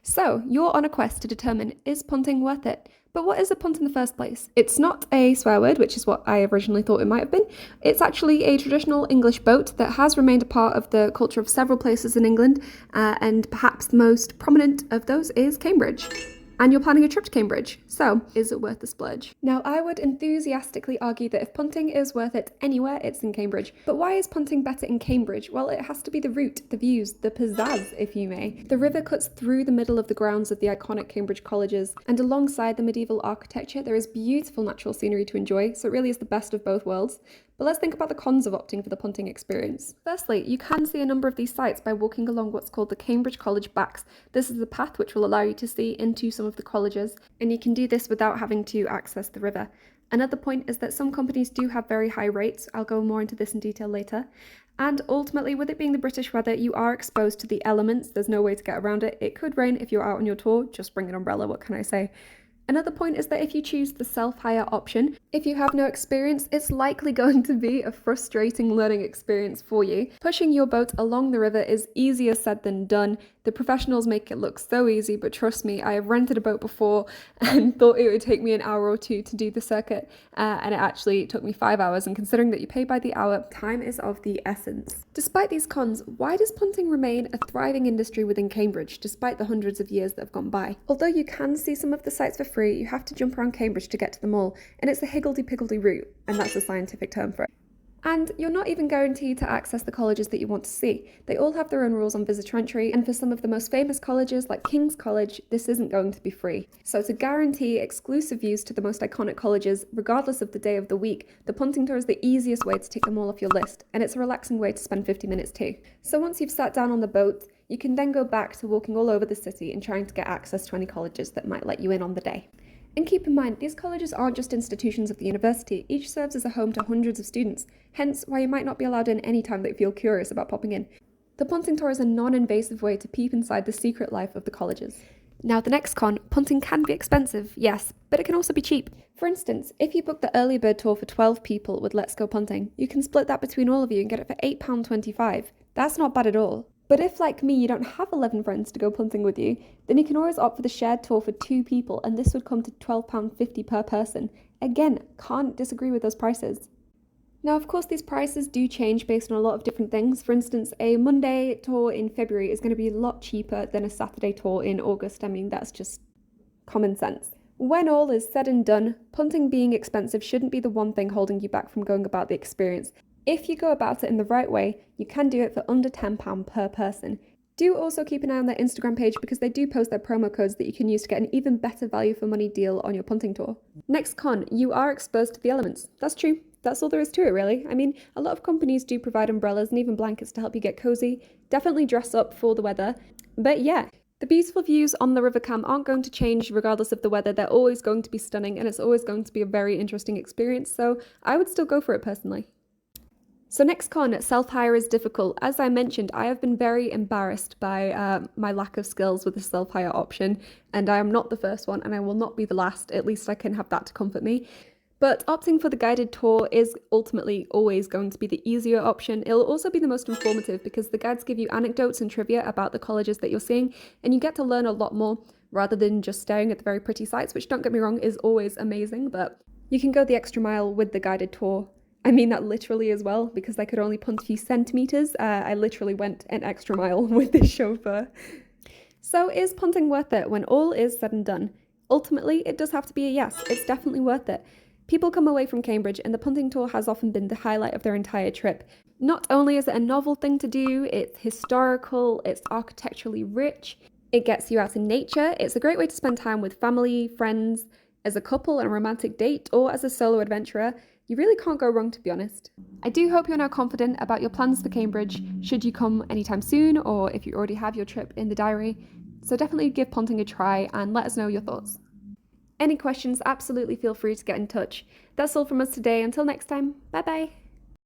So, you're on a quest to determine, is punting worth it? But what is a punt in the first place? It's not a swear word, which is what I originally thought it might have been. It's actually a traditional English boat that has remained a part of the culture of several places in England, and perhaps the most prominent of those is Cambridge. And you're planning a trip to Cambridge, so is it worth the splurge? Now, I would enthusiastically argue that if punting is worth it anywhere, it's in Cambridge. But why is punting better in Cambridge? Well, it has to be the route, the views, the pizzazz, if you may. The river cuts through the middle of the grounds of the iconic Cambridge colleges, and alongside the medieval architecture, there is beautiful natural scenery to enjoy, so it really is the best of both worlds. But let's think about the cons of opting for the punting experience. Firstly, you can see a number of these sites by walking along what's called the Cambridge College Backs. This is a path which will allow you to see into some of the colleges, and you can do this without having to access the river. Another point is that some companies do have very high rates. I'll go more into this in detail later. And ultimately, with it being the British weather, you are exposed to the elements. There's no way to get around it. It could rain if you're out on your tour. Just bring an umbrella, what can I say? Another point is that if you choose the self-hire option, if you have no experience, it's likely going to be a frustrating learning experience for you. Pushing your boat along the river is easier said than done. The professionals make it look so easy, but trust me, I have rented a boat before and thought it would take me an hour or two to do the circuit, and it actually took me 5 hours, and considering that you pay by the hour, time is of the essence. Despite these cons, why does punting remain a thriving industry within Cambridge, despite the hundreds of years that have gone by? Although you can see some of the sites for free, you have to jump around Cambridge to get to them all, and it's a higgledy-piggledy route, and that's a scientific term for it. And you're not even guaranteed to access the colleges that you want to see. They all have their own rules on visitor entry, and for some of the most famous colleges like King's College, this isn't going to be free. So to guarantee exclusive views to the most iconic colleges, regardless of the day of the week, the punting tour is the easiest way to tick them all off your list, and it's a relaxing way to spend 50 minutes too. So once you've sat down on the boat, you can then go back to walking all over the city and trying to get access to any colleges that might let you in on the day. And keep in mind, these colleges aren't just institutions of the university, each serves as a home to hundreds of students, hence why you might not be allowed in any time that you feel curious about popping in. The punting tour is a non-invasive way to peep inside the secret life of the colleges. Now the next con, punting can be expensive, yes, but it can also be cheap. For instance, if you book the early bird tour for 12 people with Let's Go Punting, you can split that between all of you and get it for £8.25. That's not bad at all. But if, like me, you don't have 11 friends to go punting with you, then you can always opt for the shared tour for 2 people, and this would come to £12.50 per person. Again, can't disagree with those prices. Now, of course, these prices do change based on a lot of different things. For instance, a Monday tour in February is going to be a lot cheaper than a Saturday tour in August. I mean, that's just common sense. When all is said and done, punting being expensive shouldn't be the one thing holding you back from going about the experience. If you go about it in the right way, you can do it for under £10 per person. Do also keep an eye on their Instagram page because they do post their promo codes that you can use to get an even better value for money deal on your punting tour. Next con, you are exposed to the elements. That's true. That's all there is to it, really. I mean, a lot of companies do provide umbrellas and even blankets to help you get cozy. Definitely dress up for the weather. But yeah, the beautiful views on the River Cam aren't going to change regardless of the weather. They're always going to be stunning, and it's always going to be a very interesting experience. So I would still go for it personally. So next con, self-hire is difficult. As I mentioned, I have been very embarrassed by my lack of skills with the self-hire option, and I am not the first one, and I will not be the last. At least I can have that to comfort me. But opting for the guided tour is ultimately always going to be the easier option. It'll also be the most informative because the guides give you anecdotes and trivia about the colleges that you're seeing, and you get to learn a lot more rather than just staring at the very pretty sights, which, don't get me wrong, is always amazing, but you can go the extra mile with the guided tour. I mean that literally as well, because I could only punt a few centimetres. I literally went an extra mile with this chauffeur. So is punting worth it when all is said and done? Ultimately, it does have to be a yes. It's definitely worth it. People come away from Cambridge and the punting tour has often been the highlight of their entire trip. Not only is it a novel thing to do, it's historical, it's architecturally rich, it gets you out in nature, it's a great way to spend time with family, friends, as a couple on a romantic date, or as a solo adventurer. You really can't go wrong, to be honest. I do hope you're now confident about your plans for Cambridge, should you come anytime soon, or if you already have your trip in the diary. So definitely give punting a try and let us know your thoughts. Any questions, absolutely feel free to get in touch. That's all from us today. Until next time, bye bye.